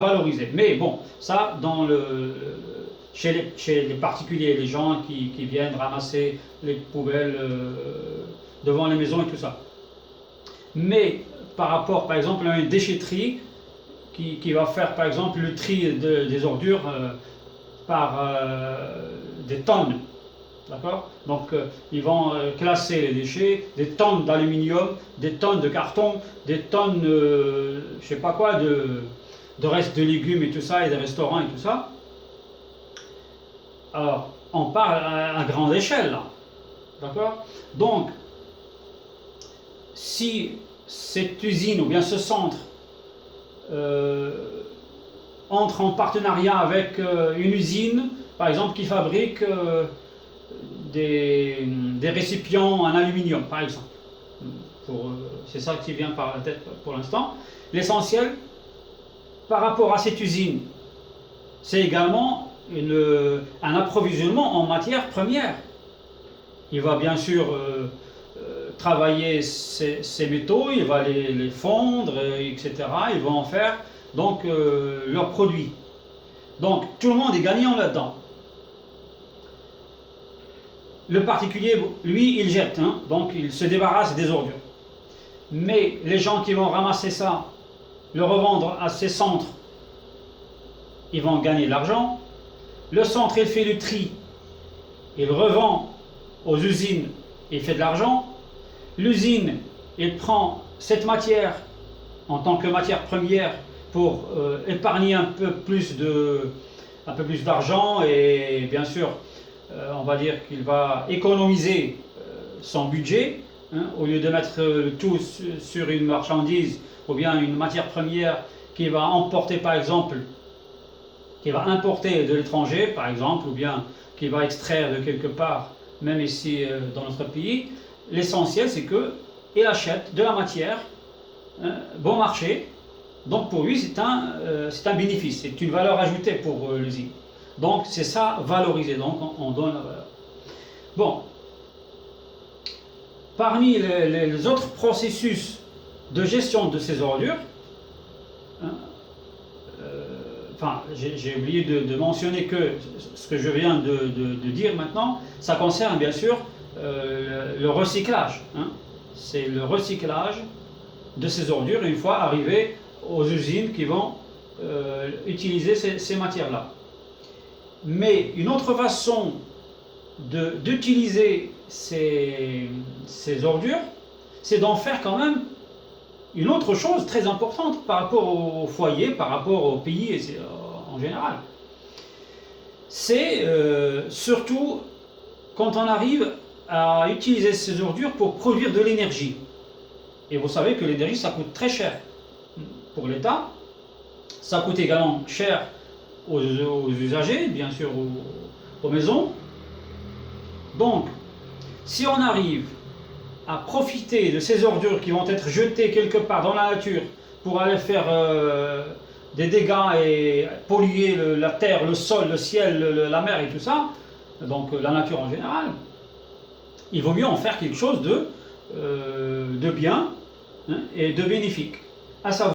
valoriser. Mais bon, ça, chez les particuliers, les gens qui viennent ramasser les poubelles devant les maisons et tout ça. Mais par rapport, par exemple, à une déchetterie qui va faire, par exemple, le tri des ordures par des tonnes. D'accord? Donc, ils vont classer les déchets, des tonnes d'aluminium, des tonnes de carton, des tonnes, je sais pas quoi, de restes de légumes et tout ça, et des restaurants et tout ça. Alors, on parle à grande échelle, là. D'accord? Donc, si cette usine ou bien ce centre entre en partenariat avec une usine, par exemple, qui fabrique des récipients en aluminium, par exemple. C'est ça qui vient par la tête pour l'instant. L'essentiel, par rapport à cette usine, c'est également un approvisionnement en matières premières. Il va bien sûr travailler ces métaux, il va les fondre, etc. Il va en faire donc leurs produits. Donc tout le monde est gagnant là-dedans. Le particulier, lui, il jette, hein, donc il se débarrasse des ordures. Mais les gens qui vont ramasser ça, le revendre à ces centres, ils vont gagner de l'argent. Le centre, il fait le tri, il revend aux usines, il fait de l'argent. L'usine, il prend cette matière en tant que matière première pour épargner un peu plus d'argent et bien sûr, on va dire qu'il va économiser son budget, hein, au lieu de mettre le tout sur une marchandise ou bien une matière première qui va emporter par exemple, qui va importer de l'étranger par exemple, ou bien qui va extraire de quelque part, même ici dans notre pays. L'essentiel c'est qu'il achète de la matière bon marché, donc pour lui c'est un bénéfice, c'est une valeur ajoutée pour l'usine. Donc c'est ça, valoriser, donc on donne la valeur. Bon, parmi les autres processus de gestion de ces ordures, hein, enfin j'ai oublié de mentionner que ce que je viens de dire maintenant, ça concerne bien sûr le recyclage. Hein. C'est le recyclage de ces ordures une fois arrivées aux usines qui vont utiliser ces matières-là. Mais une autre façon d'utiliser ces ordures, c'est d'en faire quand même une autre chose très importante par rapport au foyer, par rapport au pays en général. C'est surtout quand on arrive à utiliser ces ordures pour produire de l'énergie. Et vous savez que l'énergie, ça coûte très cher pour l'État, ça coûte également cher aux usagers, bien sûr aux maisons. Donc, si on arrive à profiter de ces ordures qui vont être jetées quelque part dans la nature pour aller faire des dégâts et polluer la terre, le sol, le ciel, la mer et tout ça, donc la nature en général, il vaut mieux en faire quelque chose de bien, hein, et de bénéfique. À savoir